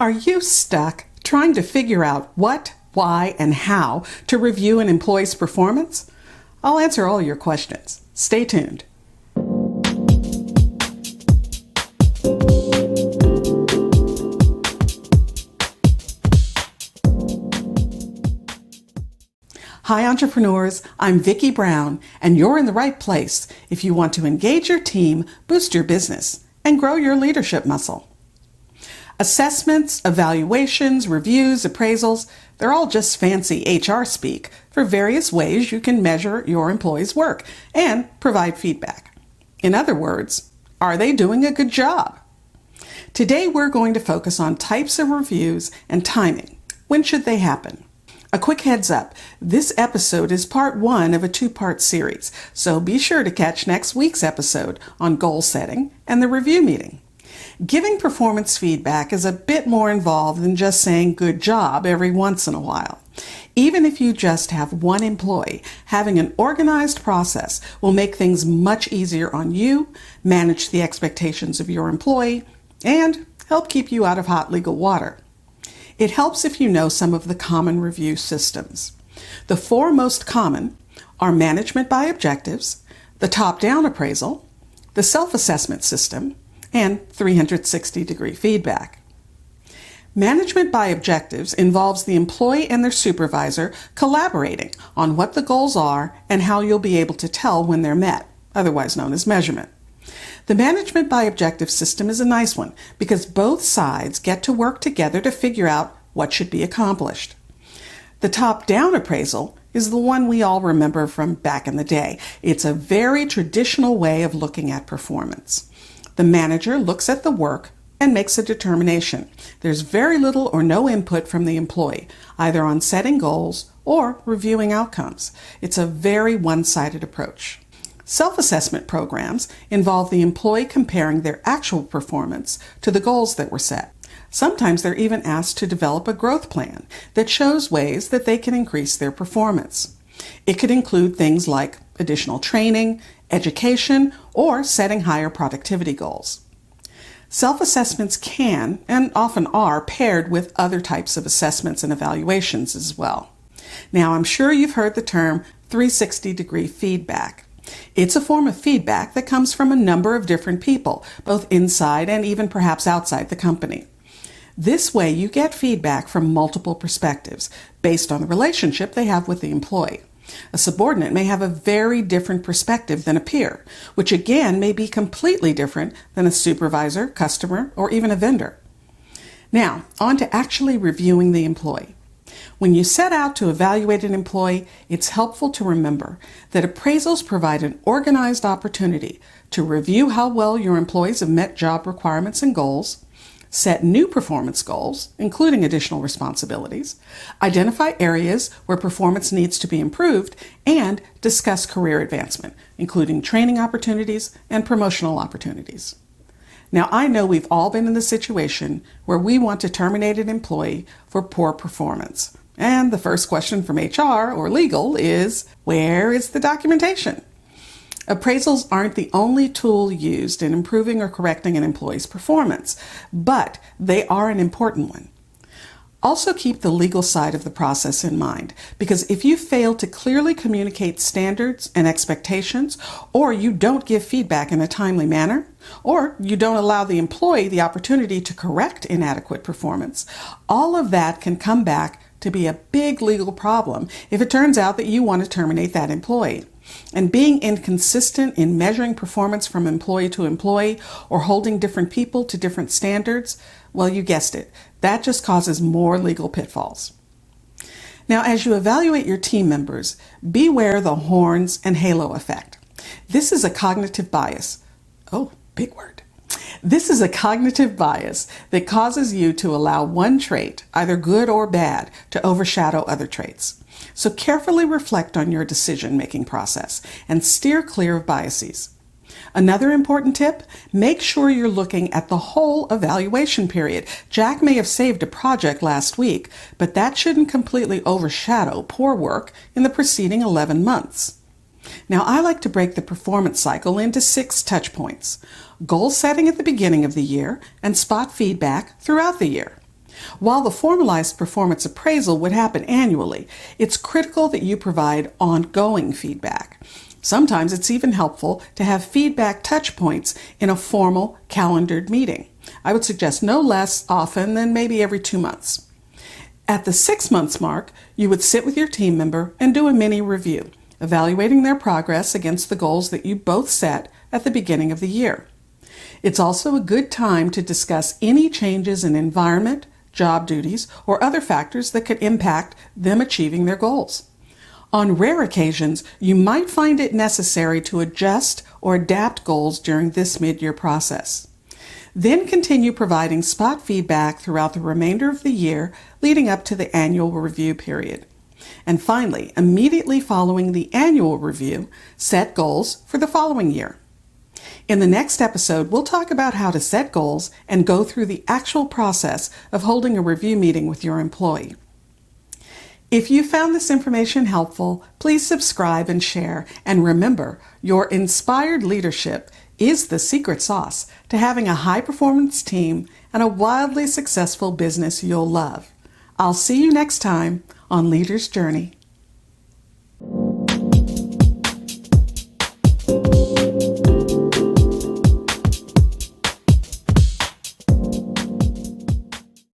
Are you stuck trying to figure out what, why, and how to review an employee's performance? I'll answer all your questions. Stay tuned. Hi entrepreneurs, I'm Vicky Brown, and you're in the right place if you want to engage your team, boost your business, and grow your leadership muscle. Assessments, evaluations, reviews, appraisals, they're all just fancy HR speak for various ways you can measure your employees' work and provide feedback. In other words, are they doing a good job? Today we're going to focus on types of reviews and timing. When should they happen? A quick heads up, this episode is part one of a two-part series, so be sure to catch next week's episode on goal setting and the review meeting. Giving performance feedback is a bit more involved than just saying good job every once in a while. Even if you just have one employee, having an organized process will make things much easier on you, manage the expectations of your employee, and help keep you out of hot legal water. It helps if you know some of the common review systems. The four most common are management by objectives, the top-down appraisal, the self-assessment system, and 360-degree feedback. Management by objectives involves the employee and their supervisor collaborating on what the goals are and how you'll be able to tell when they're met, otherwise known as measurement. The management by objective system is a nice one because both sides get to work together to figure out what should be accomplished. The top-down appraisal is the one we all remember from back in the day. It's a very traditional way of looking at performance. The manager looks at the work and makes a determination. There's very little or no input from the employee, either on setting goals or reviewing outcomes. It's a very one-sided approach. Self-assessment programs involve the employee comparing their actual performance to the goals that were set. Sometimes they're even asked to develop a growth plan that shows ways that they can increase their performance. It could include things like additional training, education, or setting higher productivity goals. Self-assessments can, and often are, paired with other types of assessments and evaluations as well. Now, I'm sure you've heard the term 360-degree feedback. It's a form of feedback that comes from a number of different people, both inside and even perhaps outside the company. This way, you get feedback from multiple perspectives based on the relationship they have with the employee. A subordinate may have a very different perspective than a peer, which again may be completely different than a supervisor, customer, or even a vendor. Now, on to actually reviewing the employee. When you set out to evaluate an employee, it's helpful to remember that appraisals provide an organized opportunity to review how well your employees have met job requirements and goals, set new performance goals, including additional responsibilities, identify areas where performance needs to be improved, and discuss career advancement, including training opportunities and promotional opportunities. Now, I know we've all been in the situation where we want to terminate an employee for poor performance. And the first question from HR or legal is, where is the documentation? Appraisals aren't the only tool used in improving or correcting an employee's performance, but they are an important one. Also keep the legal side of the process in mind, because if you fail to clearly communicate standards and expectations, or you don't give feedback in a timely manner, or you don't allow the employee the opportunity to correct inadequate performance, all of that can come back to be a big legal problem if it turns out that you want to terminate that employee. And being inconsistent in measuring performance from employee to employee or holding different people to different standards, well, you guessed it, that just causes more legal pitfalls. Now, as you evaluate your team members, beware the horns and halo effect. This is a cognitive bias. Oh, big word. This is a cognitive bias that causes you to allow one trait, either good or bad, to overshadow other traits. So carefully reflect on your decision-making process and steer clear of biases. Another important tip, make sure you're looking at the whole evaluation period. Jack may have saved a project last week, but that shouldn't completely overshadow poor work in the preceding 11 months. Now, I like to break the performance cycle into 6 touch points: goal setting at the beginning of the year and spot feedback throughout the year. While the formalized performance appraisal would happen annually, it's critical that you provide ongoing feedback. Sometimes it's even helpful to have feedback touch points in a formal calendared meeting. I would suggest no less often than maybe every 2 months. At the 6 months mark, you would sit with your team member and do a mini review, evaluating their progress against the goals that you both set at the beginning of the year. It's also a good time to discuss any changes in environment, job duties, or other factors that could impact them achieving their goals. On rare occasions, you might find it necessary to adjust or adapt goals during this mid-year process. Then continue providing spot feedback throughout the remainder of the year leading up to the annual review period. And finally, immediately following the annual review, set goals for the following year. In the next episode, we'll talk about how to set goals and go through the actual process of holding a review meeting with your employee. If you found this information helpful, please subscribe and share. And remember, your inspired leadership is the secret sauce to having a high-performance team and a wildly successful business you'll love. I'll see you next time on Leader's Journey.